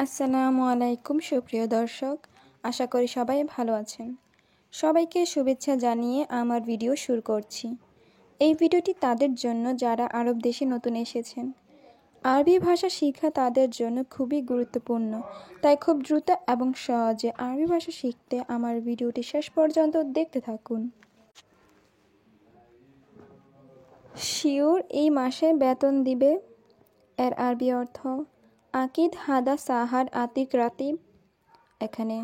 আসসালামু আলাইকুম সুপ্রিয় দর্শক, আশা করি সবাই ভালো আছেন। সবাইকে শুভেচ্ছা জানিয়ে আমার ভিডিও শুরু করছি। এই ভিডিওটি তাদের জন্য যারা আরব দেশে নতুন এসেছেন। আরবি ভাষা শেখা তাদের জন্য খুবই গুরুত্বপূর্ণ, তাই খুব দ্রুত এবং সহজে আরবি ভাষা শিখতে আমার ভিডিওটি শেষ পর্যন্ত দেখতে থাকুন। শিওর এই মাসে বেতন দিবে। এর আরবি অর্থ আকিদ হাদা সাহার আতিক রাতিব। এখানে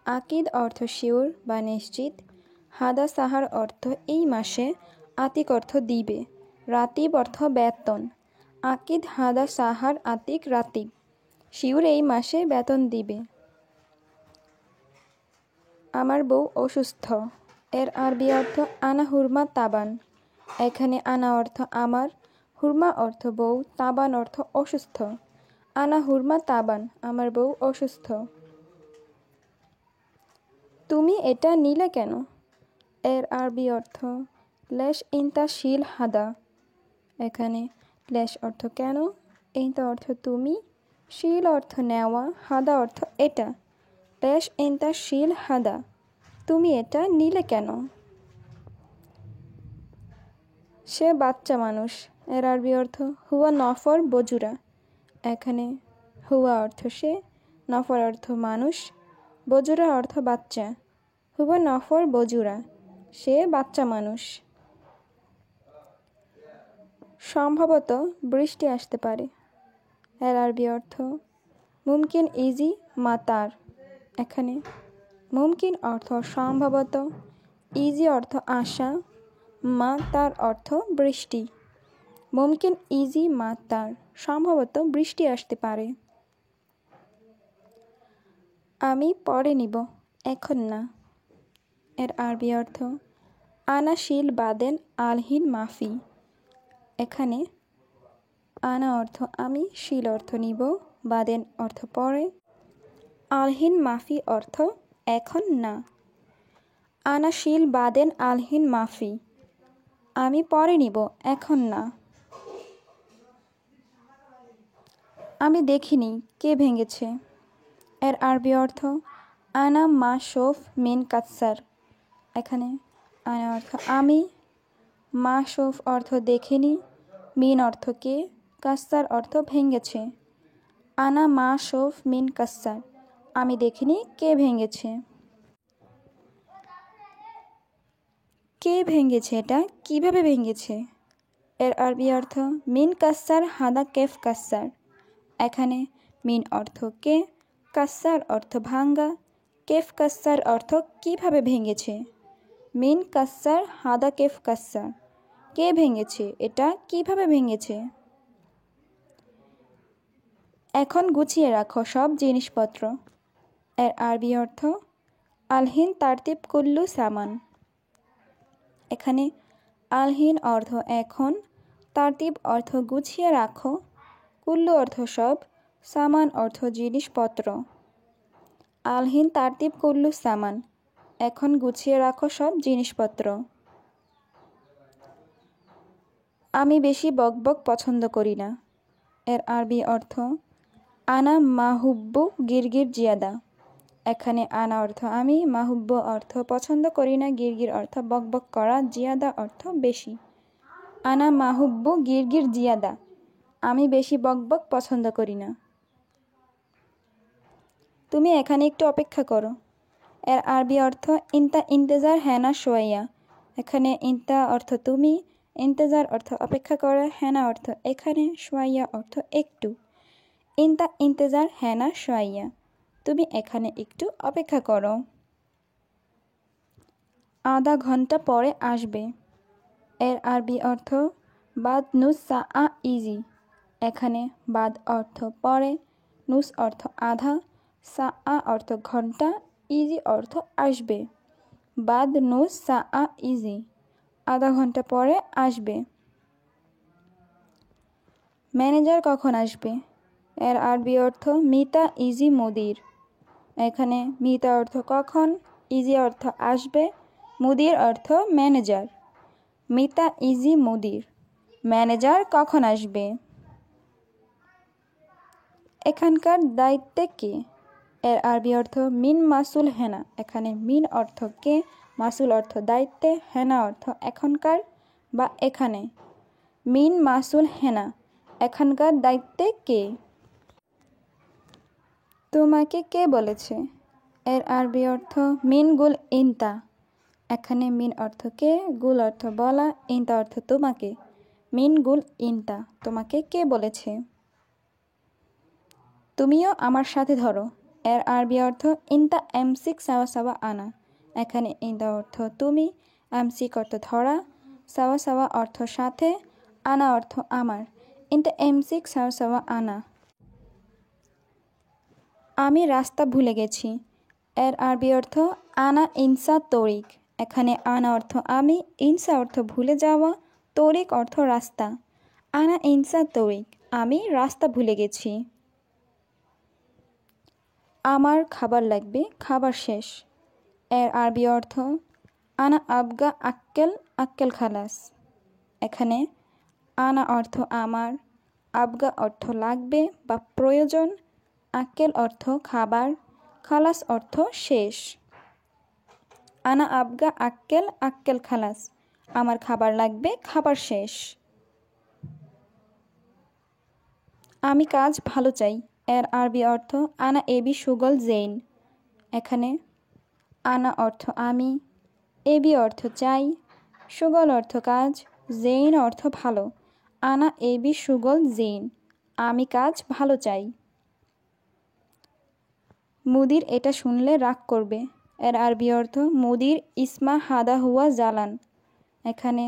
আকিদ অর্থ শিওর বা নিশ্চিত, হাদা সাহার অর্থ এই মাসে, আতিক অর্থ দিবে, রাতিব অর্থ বেতন। আকিদ হাদা সাহার আতিক রাতিব, শিওর এই মাসে বেতন দিবে। আমার বউ অসুস্থ। এর আরবি অর্থ আনা হুরমা তাবান। এখানে আনা অর্থ আমার, হুরমা অর্থ বউ, তাবান অর্থ অসুস্থ। আনা হুরমা তাবান, আমার বউ অসুস্থ। তুমি এটা নিলে কেন? এর আরবি অর্থ লেশ ইনতা শিল হাদা। এখানে লেশ অর্থ কেন, ইনতা অর্থ তুমি, শিল অর্থ নেওয়া, হাদা অর্থ এটা। লেশ ইনতা শিল হাদা, তুমি এটা নিলে কেন? সে বাচ্চা মানুষ। এর আরবি অর্থ হুয়া নফর বজুরা। এখানে হুয়া অর্থ সে, নফর অর্থ মানুষ, বজুরা অর্থ বাচ্চা। হুয়া নফর বজুরা, সে বাচ্চা মানুষ। সম্ভবত বৃষ্টি আসতে পারে। এর আরবি অর্থ মুমকিন ইজি মাতার। এখানে মুমকিন অর্থ সম্ভবত, ইজি অর্থ আশা, মাতার অর্থ বৃষ্টি। মুমকিন ইজি মাতার, সম্ভবত বৃষ্টি আসতে পারে। আমি পরে নিব, এখন না। এর আরবি অর্থ আনা শিল বাদেন আলহিন মাফি। এখানে আনা অর্থ আমি, শিল অর্থ নিব, বাদেন অর্থ পরে, আলহিন মাফি অর্থ এখন না। আনা শিল বাদেন আলহিন মাফি, আমি পরে নিব, এখন না। আমি দেখিনি, কে ভেঙেছে? এর আরবি অর্থ আনা মা শোফ মিন কাতসার। এখানে আনা অর্থ আমি, মা শোফ অর্থ দেখিনি, মিন অর্থ কে, কাসার অর্থ ভেঙেছে। আনা মা শোফ মিন কাসার, আমি দেখিনি, কে ভেঙেছে। কে ভেঙেছে, এটা কিভাবে ভেঙেছে? এর আরবি অর্থ মিন কাসার হাদা কেফ কাসার। এখানে মিন অর্থ কে, কাসার অর্থ ভাঙ্গা, কেফ কাসার অর্থ কিভাবে ভেঙেছে। মিন কাসার হাদা কেফ কাসার, কে ভেঙেছে, এটা কিভাবে ভেঙেছে। এখন গুছিয়ে রাখো সব জিনিসপত্র। এর আরবি অর্থ আলহিন তারতিব কুল্লু সামান। এখানে আলহিন অর্থ এখন, তারতিব অর্থ গুছিয়ে রাখো, কুল্লু অর্থ সব, সামান অর্থ জিনিসপত্র। আলহিন তারতিব কুল্লু সামান, এখন গুছিয়ে রাখো সব জিনিসপত্র। আমি বেশি বকবক পছন্দ করি না। এর আরবি অর্থ আনা মাহুব্বু গিরগির জিয়াদা। এখানে আনা অর্থ আমি, মাহুব্বু অর্থ পছন্দ করি না, গিরগির অর্থ বকবক করা, জিয়াদা অর্থ বেশি। আনা মাহুব্বু গিরগির জিয়াদা, আমি বেশি বকবক পছন্দ করি না। তুমি এখানে একটু অপেক্ষা করো। এর আরবি অর্থ ইনতা ইন্তেজার হ্যানা শোয়াইয়া। এখানে ইনতা অর্থ তুমি, ইন্তেজার অর্থ অপেক্ষা করা, হ্যানা অর্থ এখানে, শোয়াইয়া অর্থ একটু। ইনতা ইন্তেজার হ্যানা শোয়াইয়া, তুমি এখানে একটু অপেক্ষা করো। আধা ঘন্টা পরে আসবে। এর আরবি অর্থ বাদ নুস সা ইজি। এখানে বাদ অর্থ পরে, নুস অর্থ আধা, সা অর্থ ঘন্টা, ইজি অর্থ আসবে। বাদ নুস সা ইজি, আধা ঘন্টা পরে আসবে। ম্যানেজার কখন আসবে? এর আরবি অর্থ মিতা ইজি মুদির। এখানে মিতা অর্থ কখন, ইজি অর্থ আসবে, মুদির অর্থ ম্যানেজার। মিতা ইজি মুদির, ম্যানেজার কখন আসবে? এখানকার দায়িত্বে কে? এর আরবি অর্থ মিন মাসুল হেনা। এখানে মিন অর্থ কে, মাসুল অর্থ দায়িত্বে, হেনা অর্থ এখনকার বা এখানে। মিন মাসুল হেনা, এখানকার দায়িত্বে কে? তোমাকে কে বলেছে? এর আরবি অর্থ মিন গুল ইনতা। এখানে মিন অর্থ কে, গুল অর্থ বলা, ইনতা অর্থ তোমাকে। মিন গুল ইনতা, তোমাকে কে বলেছে? তুমিও আমার সাথে ধরো। এর আরবি অর্থ ইনতা এমসিক সাওয়া সাওয়া আনা। এখানে ইনতা অর্থ তুমি, এমসিক অর্থ ধরা, সাওয়া সাওয়া অর্থ সাথে, আনা অর্থ আমার। ইনতা এমসিক সাওয়া সাওয়া আনা। আমি রাস্তা ভুলে গেছি। এর আরবি অর্থ আনা ইনসা তরিক। এখানে আনা অর্থ আমি, ইনসা অর্থ ভুলে যাওয়া, তরিক অর্থ রাস্তা। আনা ইনসা তরিক, আমি রাস্তা ভুলে গেছি। আমার খাবার লাগবে, খাবার শেষ। এর আরবি অর্থ আনা আবগা আক্কেল, আক্কেল খালাস। এখানে আনা অর্থ আমার, আবগা অর্থ লাগবে বা প্রয়োজন, আক্কেল অর্থ খাবার, খালাস অর্থ শেষ। আনা আবগা আক্কেল, আক্কেল খালাস, আমার খাবার লাগবে, খাবার শেষ। আমি কাজ ভালো চাই। এর আরবি অর্থ আনা এবি সুগল জেইন। এখানে আনা অর্থ আমি, এবি অর্থ চাই, সুগল অর্থ কাজ, জেইন অর্থ ভালো। আনা এবি সুগল জেইন, আমি কাজ ভালো চাই। মুদির এটা শুনলে রাগ করবে। এর আরবি অর্থ মুদির ইসমা হাদা হুয়া জালান। এখানে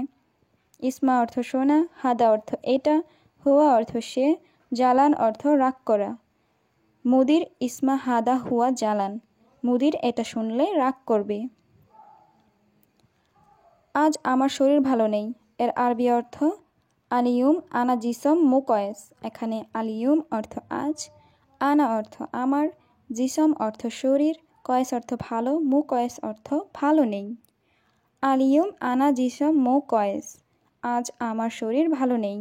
ইসমা অর্থ শোনা, হাদা অর্থ এটা, হুয়া অর্থ সে, জালান অর্থ রাগ করা। মুদির ইসমা হাদা হুয়া জালান, মুদির এটা শুনলে রাগ করবে। আজ আমার শরীর ভালো নেই। এর আরবি অর্থ আলিয়ুম আনা জিসম মুকয়েস। এখানে আলিয়ুম অর্থ আজ, আনা অর্থ আমার, জিসম অর্থ শরীর, কয়েস অর্থ ভালো, মুকয়েস অর্থ ভালো নেই। আলিয়ুম আনা জিসম মুকয়েস, আজ আমার শরীর ভালো নেই।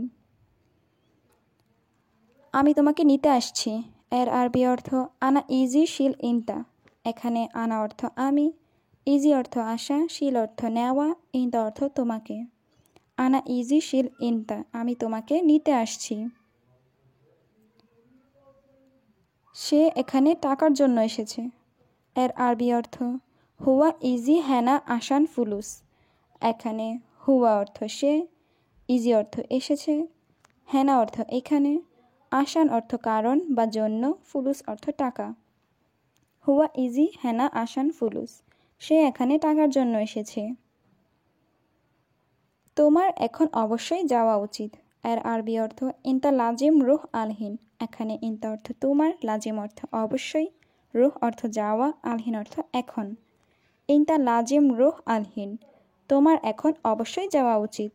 আমি তোমাকে নিতে আসছি। এর আরবি অর্থ আনা ইজি শিল ইনতা। এখানে আনা অর্থ আমি, ইজি অর্থ আসা, শিল অর্থ নেওয়া, ইনতা অর্থ তোমাকে। আনা ইজি শিল ইনতা, আমি তোমাকে নিতে আসছি। সে এখানে টাকার জন্য এসেছে। এর আরবি অর্থ হুয়া ইজি হেনা আসান ফুলুস। এখানে হুয়া অর্থ সে, ইজি অর্থ এসেছে, হেনা অর্থ এখানে, আসান অর্থ কারণ বা জন্য, ফুলুস অর্থ টাকা। হুয়া ইজি হেনা আসান ফুলুস, সে এখানে টাকার জন্য এসেছে। তোমার এখন অবশ্যই যাওয়া উচিত। এর আরবি অর্থ ইনতা লাজিম রুহ আলহিন। এখানে ইনতা অর্থ তোমার, লাজিম অর্থ অবশ্যই, রুহ অর্থ যাওয়া, আলহিন অর্থ এখন। ইনতা লাজিম রুহ আলহিন, তোমার এখন অবশ্যই যাওয়া উচিত।